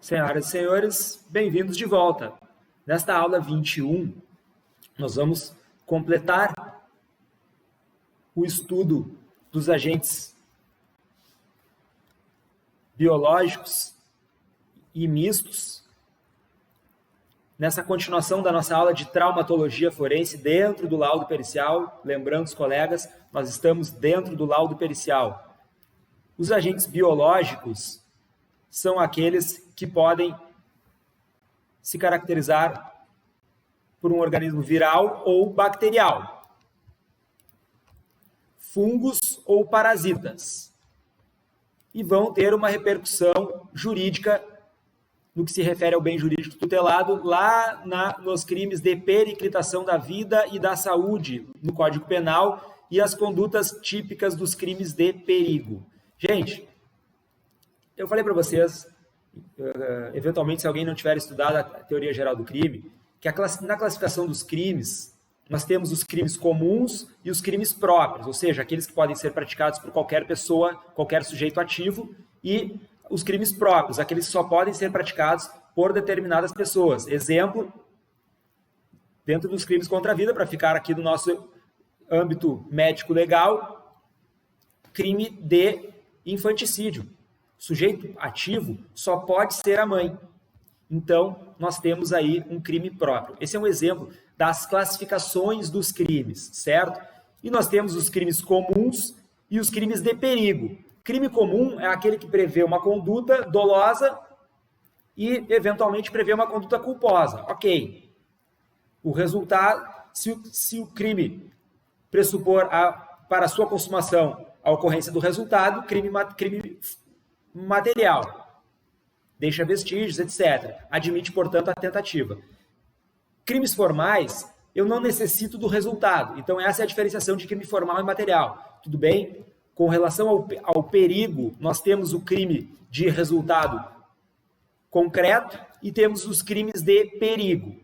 Senhoras e senhores, bem-vindos de volta. Nesta aula 21, nós vamos completar o estudo dos agentes biológicos e mistos, nessa continuação da nossa aula de traumatologia forense dentro do laudo pericial. Lembrando os colegas, nós estamos dentro do laudo pericial. Os agentes biológicos são aqueles que podem se caracterizar por um organismo viral ou bacterial, fungos ou parasitas, e vão ter uma repercussão jurídica no que se refere ao bem jurídico tutelado lá nos crimes de periclitação da vida e da saúde no Código Penal e as condutas típicas dos crimes de perigo. Gente, eu falei para vocês, eventualmente, se alguém não tiver estudado a teoria geral do crime, que na classificação dos crimes, nós temos os crimes comuns e os crimes próprios, ou seja, aqueles que podem ser praticados por qualquer pessoa, qualquer sujeito ativo, e os crimes próprios, aqueles que só podem ser praticados por determinadas pessoas. Exemplo, dentro dos crimes contra a vida, para ficar aqui no nosso âmbito médico-legal, crime de infanticídio. O sujeito ativo só pode ser a mãe. Então, nós temos aí um crime próprio. Esse é um exemplo das classificações dos crimes, certo? E nós temos os crimes comuns e os crimes de perigo. Crime comum é aquele que prevê uma conduta dolosa e, eventualmente, prevê uma conduta culposa. Ok. O resultado, se o crime pressupor para a sua consumação a ocorrência do resultado, crime material, deixa vestígios, etc. Admite, portanto, a tentativa. Crimes formais, eu não necessito do resultado. Então, essa é a diferenciação de crime formal e material. Tudo bem? Com relação ao perigo, nós temos o crime de resultado concreto e temos os crimes de perigo.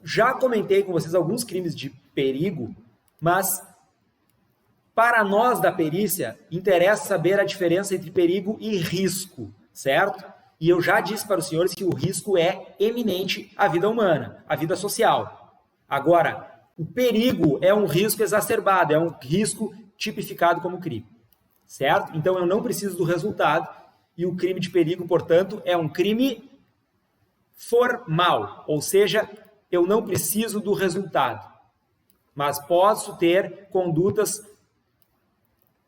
Já comentei com vocês alguns crimes de perigo, mas para nós da perícia, interessa saber a diferença entre perigo e risco, certo? E eu já disse para os senhores que o risco é eminente à vida humana, à vida social. Agora, o perigo é um risco exacerbado, é um risco tipificado como crime, certo? Então, eu não preciso do resultado e o crime de perigo, portanto, é um crime formal, ou seja, eu não preciso do resultado, mas posso ter condutas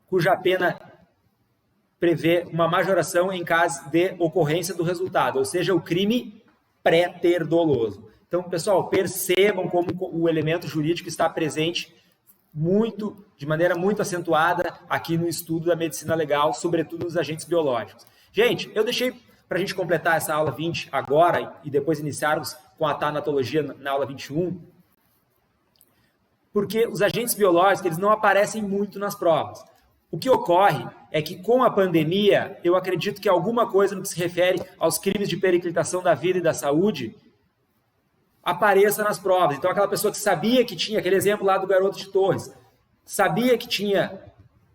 cuja pena prevê uma majoração em caso de ocorrência do resultado, ou seja, o crime pré-ter-doloso. Então, pessoal, percebam como o elemento jurídico está presente de maneira muito acentuada aqui no estudo da medicina legal, sobretudo nos agentes biológicos. Gente, eu deixei para a gente completar essa aula 20 agora e depois iniciarmos com a tanatologia na aula 21, porque os agentes biológicos eles não aparecem muito nas provas. O que ocorre é que, com a pandemia, eu acredito que alguma coisa no que se refere aos crimes de periclitação da vida e da saúde apareça nas provas. Então, aquela pessoa que sabia que tinha, aquele exemplo lá do garoto de Torres, sabia que tinha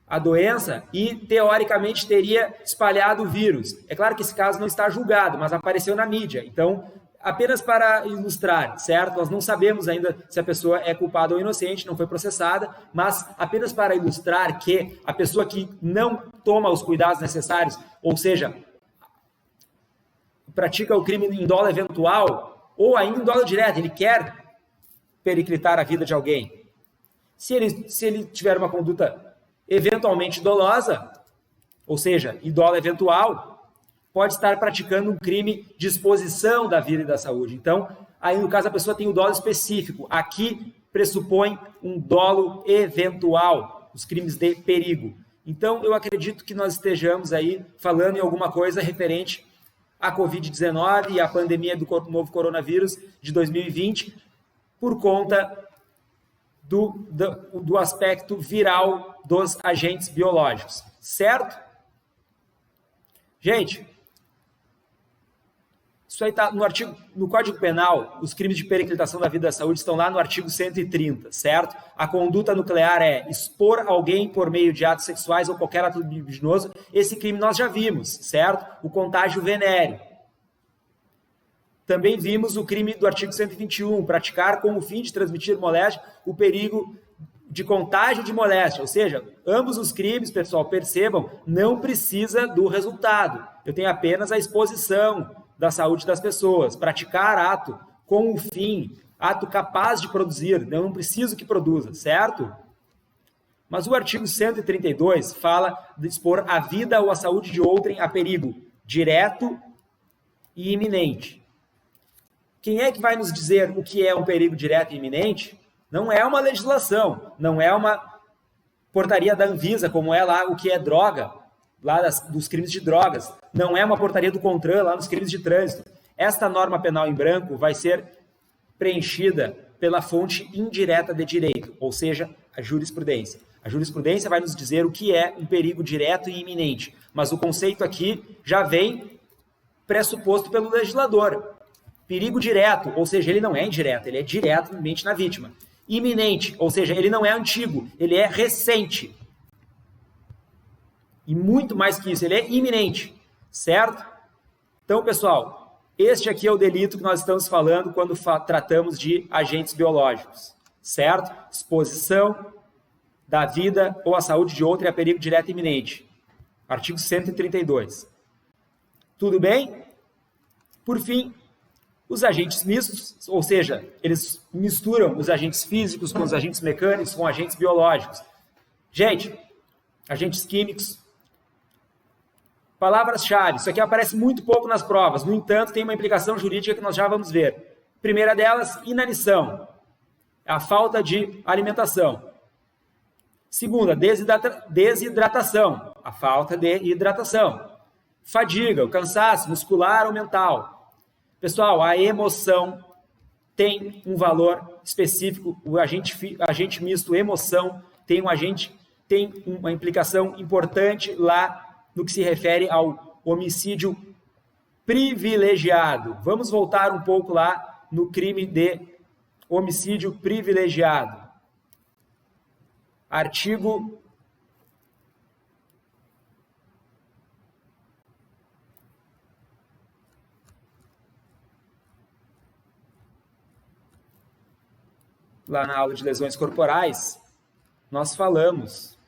a doença e, teoricamente, teria espalhado o vírus. É claro que esse caso não está julgado, mas apareceu na mídia. Então, apenas para ilustrar, certo? Nós não sabemos ainda se a pessoa é culpada ou inocente, não foi processada, mas apenas para ilustrar que a pessoa que não toma os cuidados necessários, ou seja, pratica o crime em dolo eventual, ou ainda em dolo direto, ele quer periclitar a vida de alguém. Se ele tiver uma conduta eventualmente dolosa, ou seja, em dolo eventual, pode estar praticando um crime de exposição da vida e da saúde. Então, aí no caso a pessoa tem o dolo específico. Aqui pressupõe um dolo eventual, os crimes de perigo. Então, eu acredito que nós estejamos aí falando em alguma coisa referente à Covid-19 e à pandemia do novo coronavírus de 2020, por conta do aspecto viral dos agentes biológicos, certo? Gente, isso aí está no Código Penal, os crimes de periclitação da vida e da saúde estão lá no artigo 130, certo? A conduta nuclear é expor alguém por meio de atos sexuais ou qualquer ato libidinoso. Esse crime nós já vimos, certo? O contágio venéreo. Também vimos o crime do artigo 121, praticar com o fim de transmitir moléstia o perigo de contágio de moléstia. Ou seja, ambos os crimes, pessoal, percebam, não precisa do resultado. Eu tenho apenas a exposição da saúde das pessoas. Praticar ato com o fim, ato capaz de produzir, eu não preciso que produza, certo? Mas o artigo 132 fala de expor a vida ou a saúde de outrem a perigo direto e iminente. Quem é que vai nos dizer o que é um perigo direto e iminente? Não é uma legislação, não é uma portaria da Anvisa, como é lá o que é droga, lá dos crimes de drogas. Não é uma portaria do CONTRAN, lá nos crimes de trânsito. Esta norma penal em branco vai ser preenchida pela fonte indireta de direito, ou seja, a jurisprudência. A jurisprudência vai nos dizer o que é um perigo direto e iminente, mas o conceito aqui já vem pressuposto pelo legislador. Perigo direto, ou seja, ele não é indireto, ele é diretamente na vítima. Iminente, ou seja, ele não é antigo, ele é recente. E muito mais que isso, ele é iminente, certo? Então, pessoal, este aqui é o delito que nós estamos falando quando tratamos de agentes biológicos, certo? Exposição da vida ou a saúde de outrem a perigo direto e iminente. Artigo 132. Tudo bem? Por fim, os agentes mistos, ou seja, eles misturam os agentes físicos com os agentes mecânicos, com agentes biológicos. Gente, agentes químicos, palavras-chave, isso aqui aparece muito pouco nas provas, no entanto, tem uma implicação jurídica que nós já vamos ver. Primeira delas, inanição, a falta de alimentação. Segunda, desidratação, a falta de hidratação. Fadiga, o cansaço muscular ou mental. Pessoal, a emoção tem um valor específico, o agente misto emoção tem uma implicação importante lá no que se refere ao homicídio privilegiado. Vamos voltar um pouco lá no crime de homicídio privilegiado. Artigo lá na aula de lesões corporais, nós falamos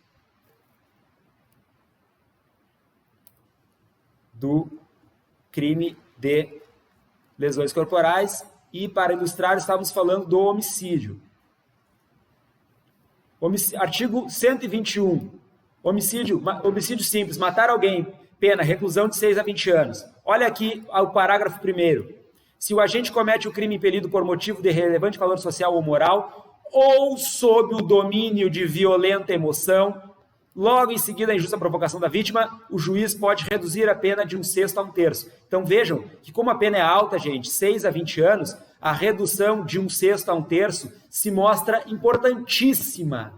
do crime de lesões corporais e, para ilustrar, estávamos falando do homicídio. Artigo 121. Homicídio simples, matar alguém, pena, reclusão de 6 a 20 anos. Olha aqui o parágrafo 1º. Se o agente comete o crime impelido por motivo de relevante valor social ou moral, ou sob o domínio de violenta emoção, logo em seguida a injusta provocação da vítima, o juiz pode reduzir a pena de 1/6 a 1/3. Então vejam que como a pena é alta, gente, 6 a 20 anos, a redução de 1/6 a 1/3 se mostra importantíssima.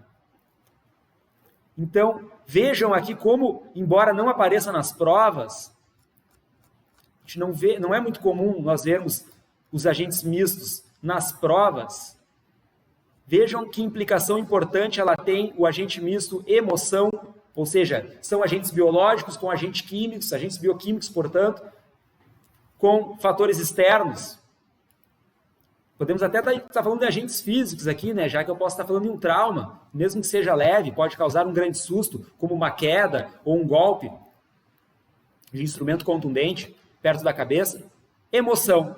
Então vejam aqui como, embora não apareça nas provas, a gente não é muito comum nós vermos os agentes mistos nas provas. Vejam que implicação importante ela tem o agente misto emoção, ou seja, são agentes biológicos com agentes químicos, agentes bioquímicos, portanto, com fatores externos. Podemos até estar falando de agentes físicos aqui, né? Já que eu posso estar falando de um trauma, mesmo que seja leve, pode causar um grande susto, como uma queda ou um golpe de instrumento contundente perto da cabeça. Emoção.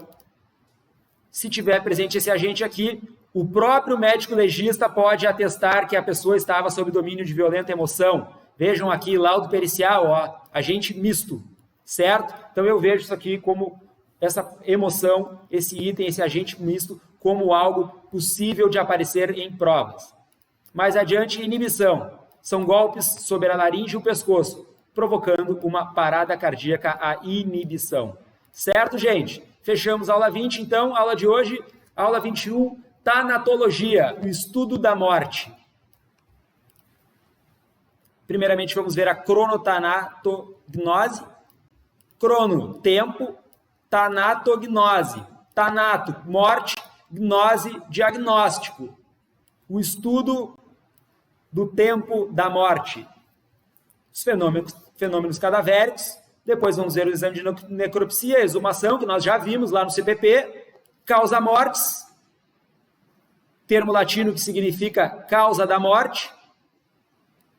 Se tiver presente esse agente aqui, o próprio médico legista pode atestar que a pessoa estava sob domínio de violenta emoção. Vejam aqui, laudo pericial, ó, agente misto, certo? Então eu vejo isso aqui como essa emoção, esse item, esse agente misto, como algo possível de aparecer em provas. Mais adiante, inibição. São golpes sobre a laringe e o pescoço, provocando uma parada cardíaca, a inibição. Certo, gente? Fechamos a aula 20, então, aula de hoje, aula 21, tanatologia, o estudo da morte. Primeiramente, vamos ver a cronotanatognose. Crono, tempo, tanatognose. Tanato, morte, gnose, diagnóstico. O estudo do tempo da morte. Os fenômenos cadavéricos. Depois vamos ver o exame de necropsia, exumação, que nós já vimos lá no CPP, causa mortis, termo latino que significa causa da morte,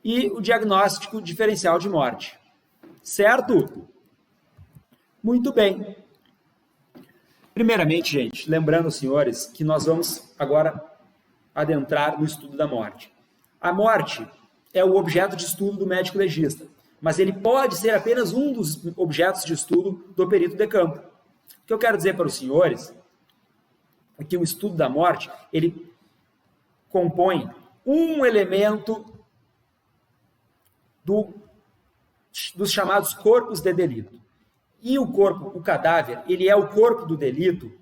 e o diagnóstico diferencial de morte. Certo? Muito bem. Primeiramente, gente, lembrando, senhores, que nós vamos agora adentrar no estudo da morte. A morte é o objeto de estudo do médico legista, mas ele pode ser apenas um dos objetos de estudo do perito de campo. O que eu quero dizer para os senhores é que o estudo da morte, ele compõe um elemento dos chamados corpos de delito. E o corpo, o cadáver, ele é o corpo do delito,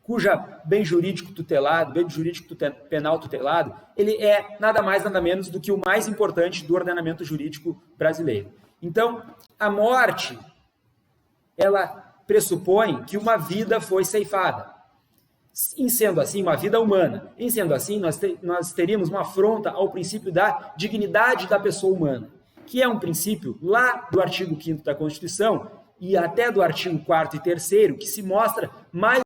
cuja bem jurídico tutelado, bem jurídico penal tutelado, ele é nada mais, nada menos do que o mais importante do ordenamento jurídico brasileiro. Então, a morte, ela pressupõe que uma vida foi ceifada. Em sendo assim, uma vida humana. Em sendo assim, nós teríamos uma afronta ao princípio da dignidade da pessoa humana, que é um princípio lá do artigo 5º da Constituição e até do artigo 4º e 3º, que se mostra mais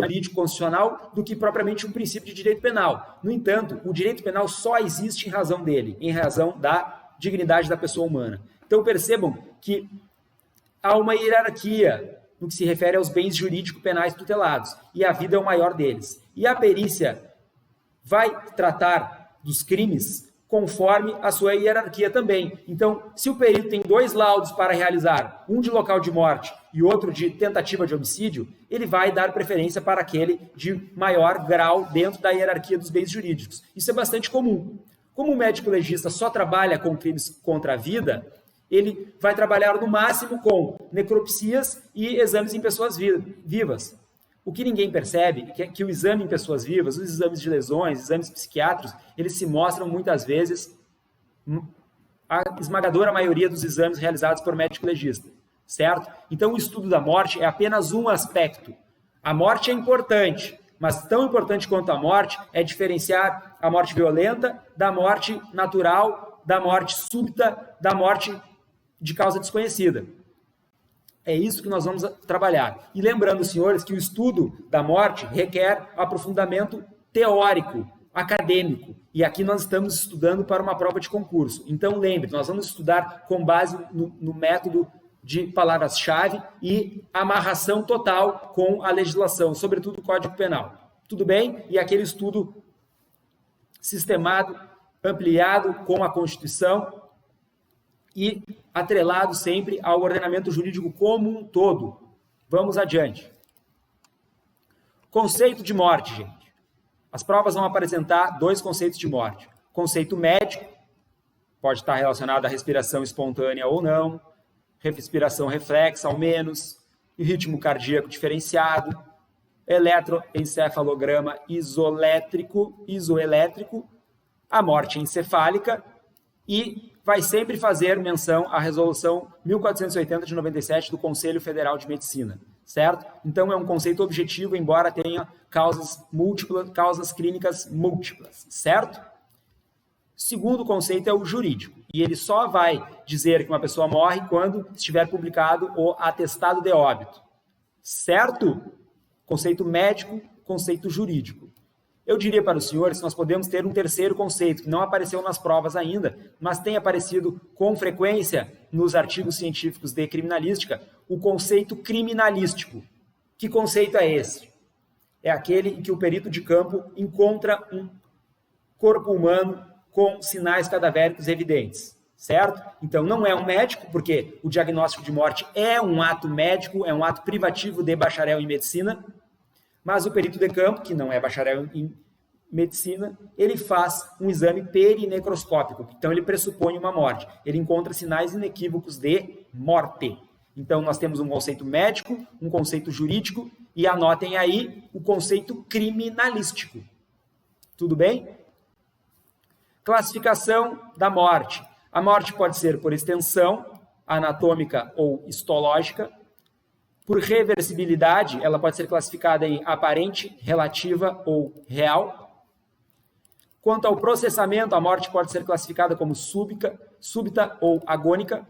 jurídico constitucional do que propriamente um princípio de direito penal. No entanto, o direito penal só existe em razão dele, em razão da dignidade da pessoa humana. Então percebam que há uma hierarquia no que se refere aos bens jurídico-penais tutelados, e a vida é o maior deles. E a perícia vai tratar dos crimes conforme a sua hierarquia também. Então, se o perito tem 2 laudos para realizar, um de local de morte e outro de tentativa de homicídio, ele vai dar preferência para aquele de maior grau dentro da hierarquia dos bens jurídicos. Isso é bastante comum. Como o médico legista só trabalha com crimes contra a vida, ele vai trabalhar no máximo com necropsias e exames em pessoas vivas. O que ninguém percebe é que o exame em pessoas vivas, os exames de lesões, exames psiquiátricos, eles se mostram muitas vezes a esmagadora maioria dos exames realizados por médico legista, certo? Então o estudo da morte é apenas um aspecto. A morte é importante, mas tão importante quanto a morte é diferenciar a morte violenta da morte natural, da morte súbita, da morte de causa desconhecida. É isso que nós vamos trabalhar. E lembrando, senhores, que o estudo da morte requer aprofundamento teórico, acadêmico. E aqui nós estamos estudando para uma prova de concurso. Então, lembre, nós vamos estudar com base no método de palavras-chave e amarração total com a legislação, sobretudo o Código Penal. Tudo bem? E aquele estudo sistemado, ampliado com a Constituição e atrelado sempre ao ordenamento jurídico como um todo. Vamos adiante. Conceito de morte, gente. As provas vão apresentar 2 conceitos de morte. Conceito médico, pode estar relacionado à respiração espontânea ou não, respiração reflexa ao menos, ritmo cardíaco diferenciado, eletroencefalograma isoelétrico, a morte encefálica e vai sempre fazer menção à resolução 1480 de 97 do Conselho Federal de Medicina, certo? Então é um conceito objetivo, embora tenha causas múltiplas, causas clínicas múltiplas, certo? Segundo conceito é o jurídico, e ele só vai dizer que uma pessoa morre quando estiver publicado o atestado de óbito, certo? Conceito médico, conceito jurídico. Eu diria para os senhores que nós podemos ter um terceiro conceito, que não apareceu nas provas ainda, mas tem aparecido com frequência nos artigos científicos de criminalística, o conceito criminalístico. Que conceito é esse? É aquele em que o perito de campo encontra um corpo humano com sinais cadavéricos evidentes, certo? Então não é um médico, porque o diagnóstico de morte é um ato médico, é um ato privativo de bacharel em medicina, mas o perito de campo, que não é bacharel em medicina, ele faz um exame perinecroscópico. Então, ele pressupõe uma morte. Ele encontra sinais inequívocos de morte. Então, nós temos um conceito médico, um conceito jurídico e anotem aí o conceito criminalístico. Tudo bem? Classificação da morte. A morte pode ser por extensão, anatômica ou histológica. Por reversibilidade, ela pode ser classificada em aparente, relativa ou real. Quanto ao processamento, a morte pode ser classificada como súbita ou agônica.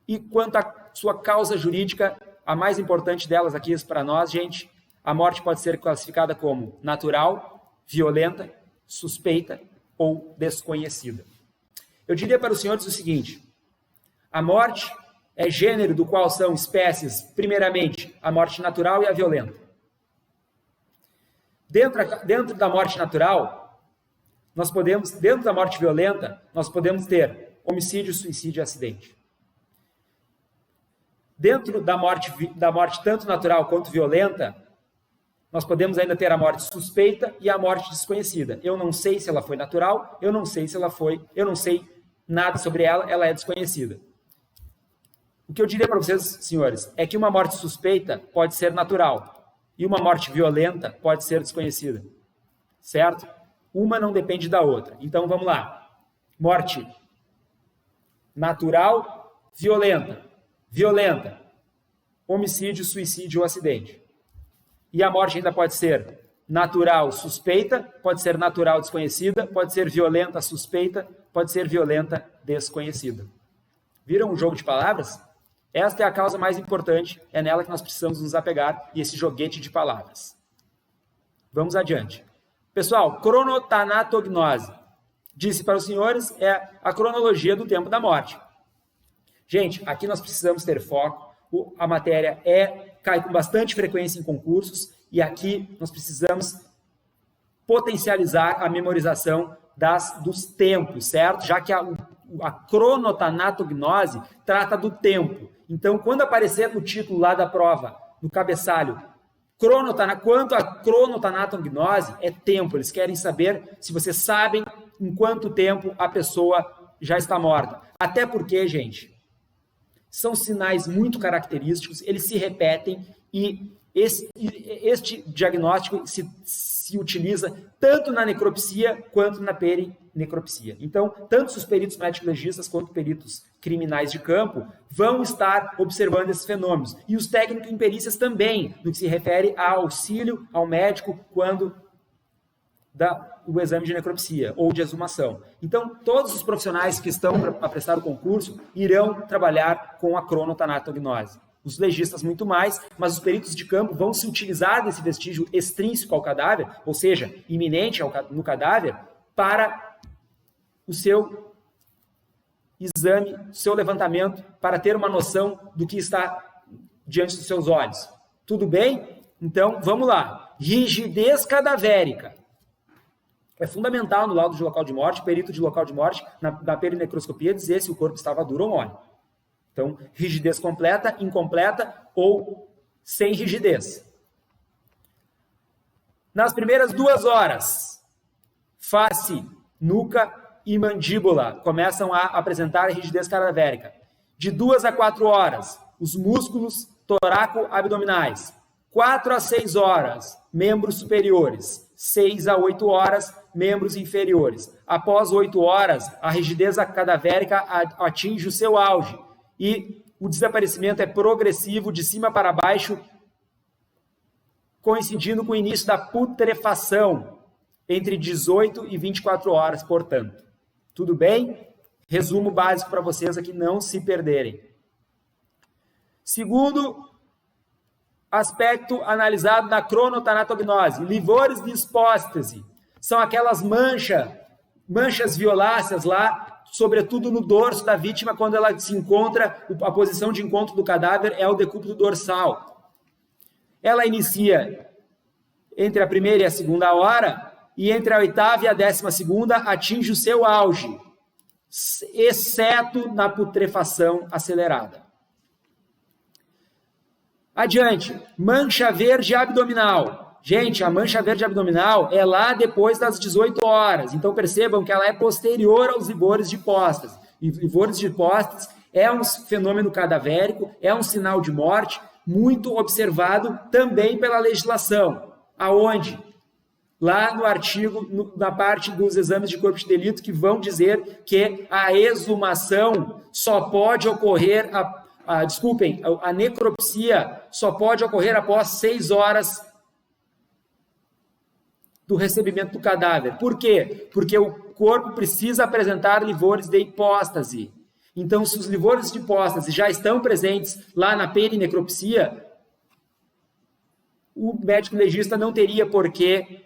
E quanto à sua causa jurídica, a mais importante delas aqui para nós, gente, a morte pode ser classificada como natural, violenta, suspeita ou desconhecida. Eu diria para os senhores o seguinte: a morte é gênero do qual são espécies, primeiramente, a morte natural e a violenta. Dentro da morte natural, dentro da morte violenta, nós podemos ter homicídio, suicídio e acidente. Dentro da morte tanto natural quanto violenta, nós podemos ainda ter a morte suspeita e a morte desconhecida. Eu não sei se ela foi natural, eu não sei nada sobre ela, ela é desconhecida. O que eu diria para vocês, senhores, é que uma morte suspeita pode ser natural e uma morte violenta pode ser desconhecida, certo? Uma não depende da outra. Então, vamos lá. Morte natural, violenta, homicídio, suicídio ou acidente. E a morte ainda pode ser natural, suspeita, pode ser natural, desconhecida, pode ser violenta, suspeita, pode ser violenta, desconhecida. Viram o jogo de palavras? Esta é a causa mais importante, é nela que nós precisamos nos apegar, e esse joguete de palavras. Vamos adiante. Pessoal, cronotanatognose. Disse para os senhores, é a cronologia do tempo da morte. Gente, aqui nós precisamos ter foco, a matéria cai com bastante frequência em concursos, e aqui nós precisamos potencializar a memorização dos tempos, certo? Já que a cronotanatognose trata do tempo. Então, quando aparecer no título lá da prova, no cabeçalho, quanto a cronotanatognose, é tempo. Eles querem saber se vocês sabem em quanto tempo a pessoa já está morta. Até porque, gente, são sinais muito característicos, eles se repetem e este diagnóstico se utiliza tanto na necropsia quanto na perinecropsia. Então, tanto os peritos médico-legistas quanto peritos criminais de campo vão estar observando esses fenômenos. E os técnicos em perícias também, no que se refere ao auxílio ao médico quando dá o exame de necropsia ou de exumação. Então, todos os profissionais que estão para prestar o concurso irão trabalhar com a cronotanatognose. Os legistas muito mais, mas os peritos de campo vão se utilizar desse vestígio extrínseco ao cadáver, ou seja, iminente no cadáver, para o seu exame, seu levantamento, para ter uma noção do que está diante dos seus olhos. Tudo bem? Então, vamos lá. Rigidez cadavérica. É fundamental no laudo de local de morte, perito de local de morte, na perinecroscopia, dizer se o corpo estava duro ou mole. Então, rigidez completa, incompleta ou sem rigidez. Nas primeiras 2 horas, face, nuca e mandíbula começam a apresentar rigidez cadavérica. De 2 a 4 horas, os músculos toraco-abdominais. 4 a 6 horas, membros superiores. 6 a 8 horas, membros inferiores. Após 8 horas, a rigidez cadavérica atinge o seu auge. E o desaparecimento é progressivo de cima para baixo, coincidindo com o início da putrefação, entre 18 e 24 horas, portanto. Tudo bem? Resumo básico para vocês aqui não se perderem. Segundo aspecto analisado na cronotanatognose, livores de hipóstase, são aquelas manchas violáceas lá, sobretudo no dorso da vítima, quando ela se encontra, a posição de encontro do cadáver é o decúbito dorsal. Ela inicia entre a primeira e a segunda hora, e entre a 8ª e a 12ª atinge o seu auge, exceto na putrefação acelerada. Adiante, mancha verde abdominal. Gente, a mancha verde abdominal é lá depois das 18 horas. Então, percebam que ela é posterior aos livores de hipóstase. E livores de hipóstase é um fenômeno cadavérico, é um sinal de morte, muito observado também pela legislação. Aonde? Lá no artigo, na parte dos exames de corpo de delito, que vão dizer que a exumação só pode ocorrer, a necropsia só pode ocorrer após 6 horas do recebimento do cadáver. Por quê? Porque o corpo precisa apresentar livores de hipóstase. Então, se os livores de hipóstase já estão presentes lá na perinecropsia, o médico legista não teria por que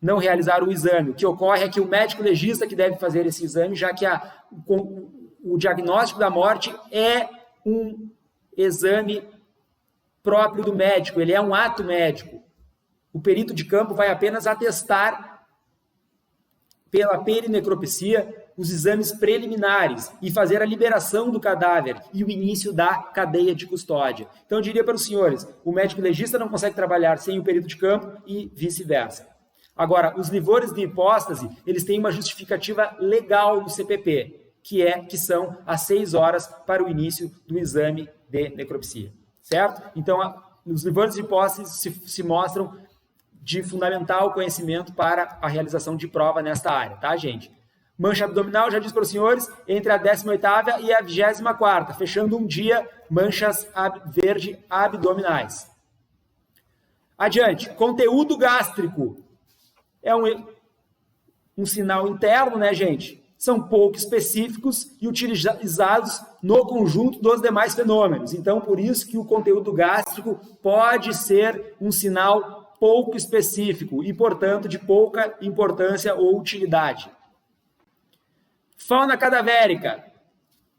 não realizar o exame. O que ocorre é que o médico legista que deve fazer esse exame, já que o diagnóstico da morte é um exame próprio do médico, ele é um ato médico. O perito de campo vai apenas atestar pela perinecropsia os exames preliminares e fazer a liberação do cadáver e o início da cadeia de custódia. Então, eu diria para os senhores, o médico legista não consegue trabalhar sem o perito de campo e vice-versa. Agora, os livores de hipóstase, eles têm uma justificativa legal no CPP, que são as 6 horas para o início do exame de necropsia, certo? Então, os livores de hipóstase se mostram de fundamental conhecimento para a realização de prova nesta área, tá, gente? Mancha abdominal, já disse para os senhores, entre a 18ª e a 24ª, fechando um dia, manchas verde abdominais. Adiante, conteúdo gástrico. É um sinal interno, né, gente? São pouco específicos e utilizados no conjunto dos demais fenômenos. Então, por isso que o conteúdo gástrico pode ser um sinal pouco específico e, portanto, de pouca importância ou utilidade. Fauna cadavérica.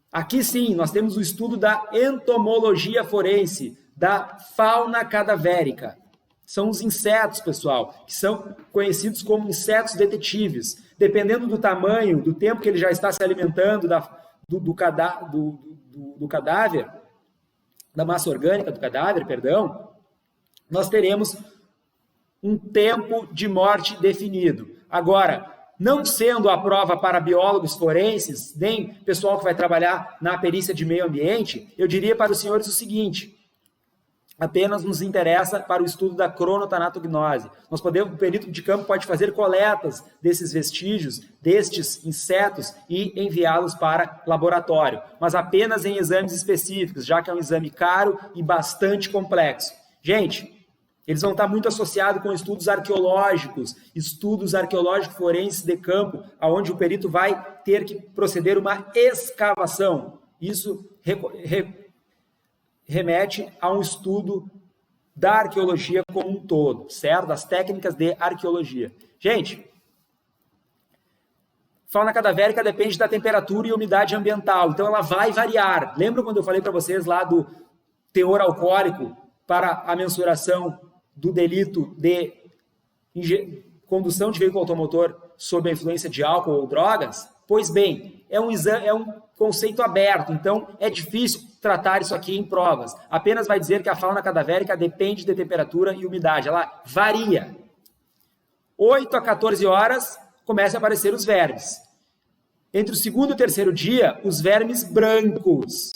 Aqui sim, nós temos o estudo da entomologia forense, da fauna cadavérica. São os insetos, pessoal, que são conhecidos como insetos detetives. Dependendo do tamanho, do tempo que ele já está se alimentando do cadáver, da massa orgânica do cadáver, perdão, nós teremos um tempo de morte definido. Agora, não sendo a prova para biólogos forenses, nem pessoal que vai trabalhar na perícia de meio ambiente, eu diria para os senhores o seguinte: apenas nos interessa para o estudo da cronotanatognose. O perito de campo pode fazer coletas desses vestígios, destes insetos, e enviá-los para laboratório, mas apenas em exames específicos, já que é um exame caro e bastante complexo. Gente, eles vão estar muito associados com estudos arqueológicos forenses de campo, onde o perito vai ter que proceder uma escavação. Isso remete a um estudo da arqueologia como um todo, certo? Das técnicas de arqueologia. Gente, fauna cadavérica depende da temperatura e umidade ambiental, então ela vai variar. Lembra quando eu falei para vocês lá do teor alcoólico para a mensuração do delito de condução de veículo automotor sob a influência de álcool ou drogas? Pois bem, é um conceito aberto, então é difícil tratar isso aqui em provas. Apenas vai dizer que a fauna cadavérica depende de temperatura e umidade, ela varia. 8 a 14 horas começam a aparecer os vermes. Entre o segundo e o terceiro dia, os vermes brancos.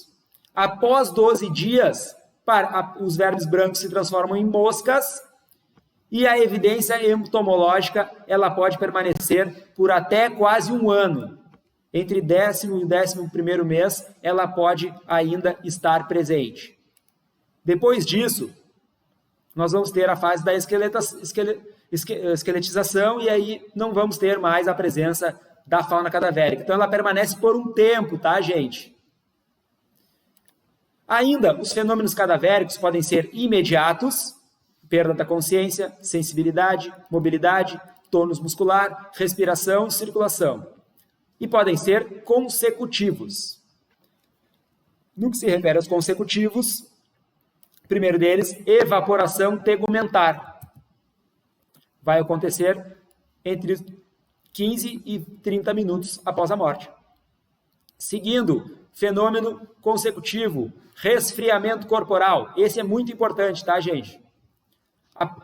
Após 12 dias, os vermes brancos se transformam em moscas e a evidência entomológica ela pode permanecer por até quase um ano. Entre 10º e 11º mês, ela pode ainda estar presente. Depois disso, nós vamos ter a fase da esqueletização e aí não vamos ter mais a presença da fauna cadavérica. Então, ela permanece por um tempo, tá, gente? Ainda, os fenômenos cadavéricos podem ser imediatos, perda da consciência, sensibilidade, mobilidade, tônus muscular, respiração e circulação. E podem ser consecutivos. No que se refere aos consecutivos, o primeiro deles, evaporação tegumentar. Vai acontecer entre 15 e 30 minutos após a morte. Seguindo, fenômeno consecutivo, resfriamento corporal. Esse é muito importante, tá, gente? A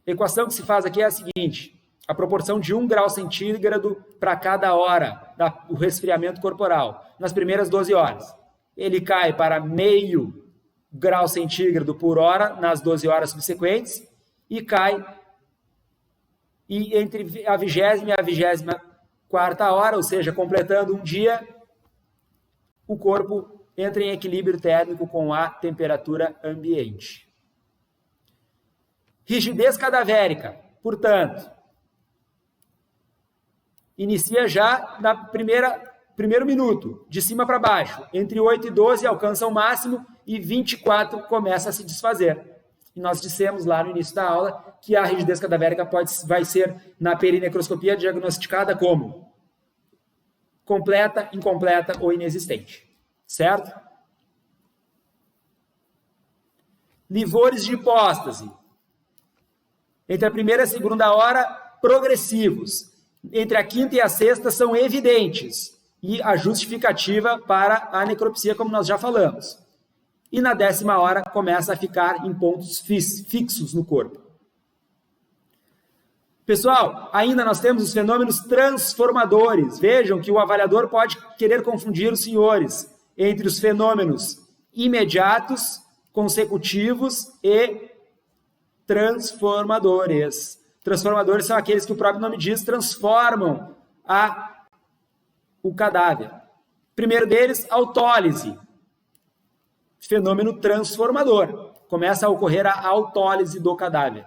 equação que se faz aqui é a seguinte: a proporção de 1 grau centígrado para cada hora do resfriamento corporal. Nas primeiras 12 horas, ele cai para meio grau centígrado por hora nas 12 horas subsequentes e cai entre a 20ª e a 24ª hora, ou seja, completando um dia, o corpo entra em equilíbrio térmico com a temperatura ambiente. Rigidez cadavérica, portanto, inicia já na primeiro minuto, de cima para baixo, entre 8 e 12 alcança o máximo e 24 começa a se desfazer. E nós dissemos lá no início da aula que a rigidez cadavérica vai ser, na perinecroscopia, diagnosticada como completa, incompleta ou inexistente. Certo? Livores de hipóstase. Entre a primeira e a segunda hora, progressivos. Entre a quinta e a sexta são evidentes. E a justificativa para a necropsia, como nós já falamos. E na 10ª hora começa a ficar em pontos fixos no corpo. Pessoal, ainda nós temos os fenômenos transformadores. Vejam que o avaliador pode querer confundir os senhores entre os fenômenos imediatos, consecutivos e transformadores. Transformadores são aqueles que o próprio nome diz, transformam o cadáver. Primeiro deles, autólise. Fenômeno transformador. Começa a ocorrer a autólise do cadáver.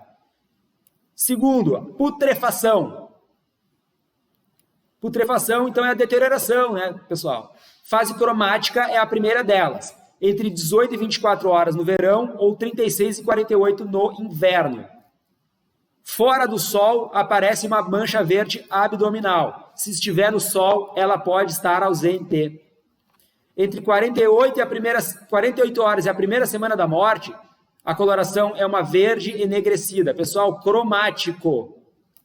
Segundo, putrefação. Putrefação, então, é a deterioração, né, pessoal? Fase cromática é a primeira delas. Entre 18 e 24 horas no verão ou 36 e 48 no inverno. Fora do sol, aparece uma mancha verde abdominal. Se estiver no sol, ela pode estar ausente. Entre 48 horas e a primeira semana da morte, a coloração é uma verde enegrecida. Pessoal, cromático.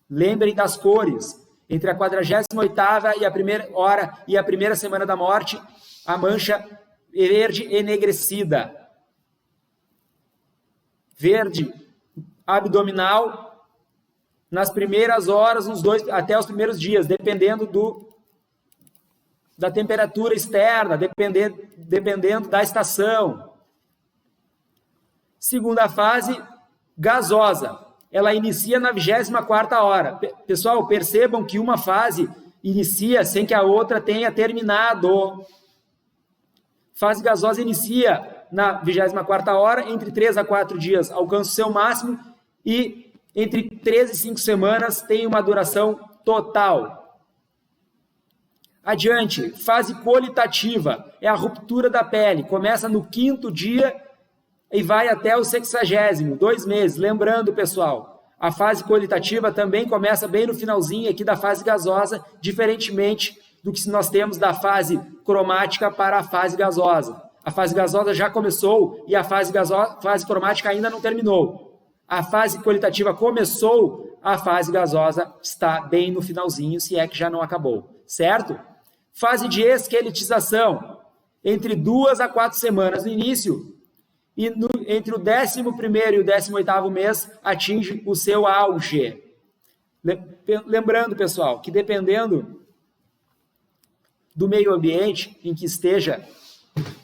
Lembrem das cores. Entre a 48ª e a primeira hora e a primeira semana da morte, a mancha verde enegrecida. Verde abdominal nas primeiras horas, até os primeiros dias, dependendo da temperatura externa, dependendo da estação. Segunda fase, gasosa. Ela inicia na 24ª hora. Pessoal, percebam que uma fase inicia sem que a outra tenha terminado. Fase gasosa inicia na 24ª hora, entre 3 a 4 dias alcança o seu máximo e entre 3 e 5 semanas tem uma duração total. Adiante, fase colitativa, é a ruptura da pele. Começa no 5º dia e vai até o 60º, 2 meses. Lembrando, pessoal, a fase colitativa também começa bem no finalzinho aqui da fase gasosa, diferentemente do que nós temos da fase cromática para a fase gasosa. A fase gasosa já começou e a fase cromática ainda não terminou. A fase colitativa começou, a fase gasosa está bem no finalzinho, se é que já não acabou, certo? Fase de esqueletização, entre 2 a 4 semanas no início, e entre o 11º e o 18º mês atinge o seu auge. Lembrando, pessoal, que dependendo do meio ambiente em que esteja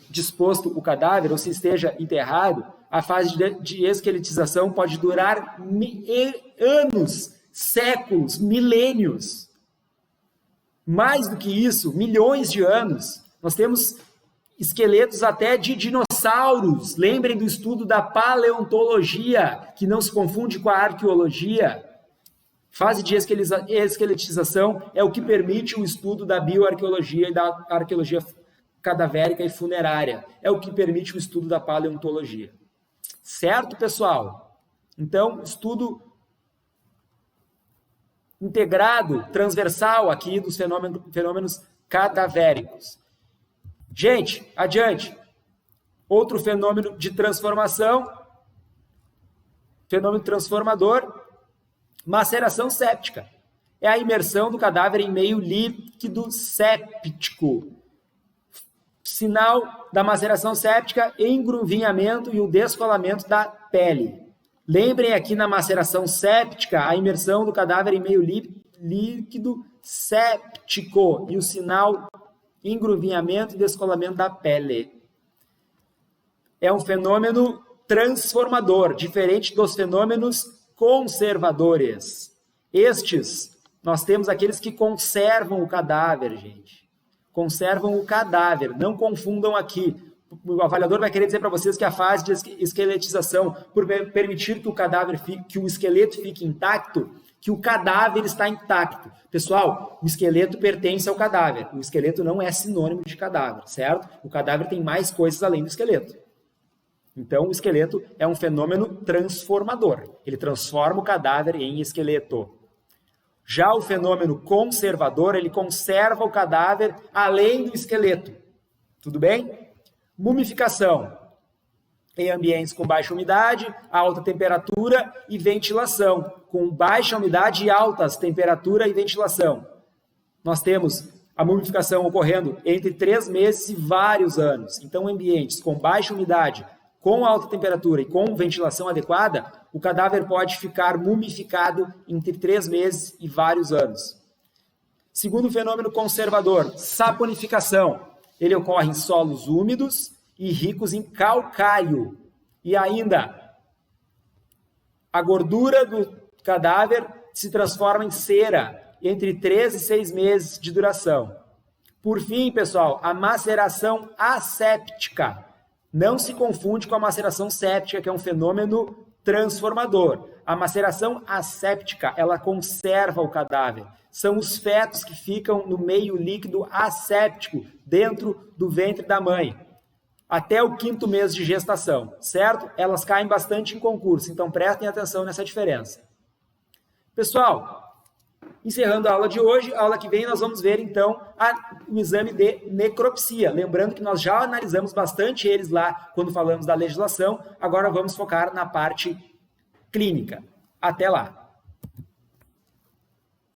disposto o cadáver, ou se esteja enterrado, a fase de esqueletização pode durar anos, séculos, milênios. Mais do que isso, milhões de anos. Nós temos esqueletos até de dinossauros. Lembrem do estudo da paleontologia, que não se confunde com a arqueologia. Fase de esqueletização é o que permite o estudo da bioarqueologia e da arqueologia cadavérica e funerária. É o que permite o estudo da paleontologia. Certo, pessoal? Então, estudo integrado, transversal aqui dos fenômenos cadavéricos. Gente, adiante. Outro fenômeno de transformação, fenômeno transformador, maceração séptica. É a imersão do cadáver em meio líquido séptico. Sinal da maceração séptica, engruvinhamento e o descolamento da pele. Lembrem aqui na maceração séptica, a imersão do cadáver em meio líquido séptico e o sinal engruvinhamento e descolamento da pele. É um fenômeno transformador, diferente dos fenômenos conservadores. Estes, nós temos aqueles que conservam o cadáver, gente. Conservam o cadáver, não confundam aqui. O avaliador vai querer dizer para vocês que a fase de esqueletização, por permitir que o cadáver que o esqueleto fique intacto, que o cadáver está intacto. Pessoal, o esqueleto pertence ao cadáver. O esqueleto não é sinônimo de cadáver, certo? O cadáver tem mais coisas além do esqueleto. Então, o esqueleto é um fenômeno transformador. Ele transforma o cadáver em esqueleto. Já o fenômeno conservador, ele conserva o cadáver além do esqueleto. Tudo bem? Mumificação. Em ambientes com baixa umidade, alta temperatura e ventilação. Com baixa umidade e altas temperatura e ventilação. Nós temos a mumificação ocorrendo entre 3 meses e vários anos. Então, ambientes com baixa umidade, com alta temperatura e com ventilação adequada, o cadáver pode ficar mumificado entre 3 meses e vários anos. Segundo fenômeno conservador, saponificação. Ele ocorre em solos úmidos e ricos em calcário. E ainda, a gordura do cadáver se transforma em cera entre 3 e 6 meses de duração. Por fim, pessoal, a maceração asséptica. Não se confunde com a maceração séptica, que é um fenômeno transformador. A maceração asséptica, ela conserva o cadáver. São os fetos que ficam no meio líquido asséptico, dentro do ventre da mãe, até o 5º mês de gestação, certo? Elas caem bastante em concurso, então prestem atenção nessa diferença. Pessoal, encerrando a aula de hoje, a aula que vem nós vamos ver então o exame de necropsia. Lembrando que nós já analisamos bastante eles lá quando falamos da legislação, agora vamos focar na parte clínica. Até lá!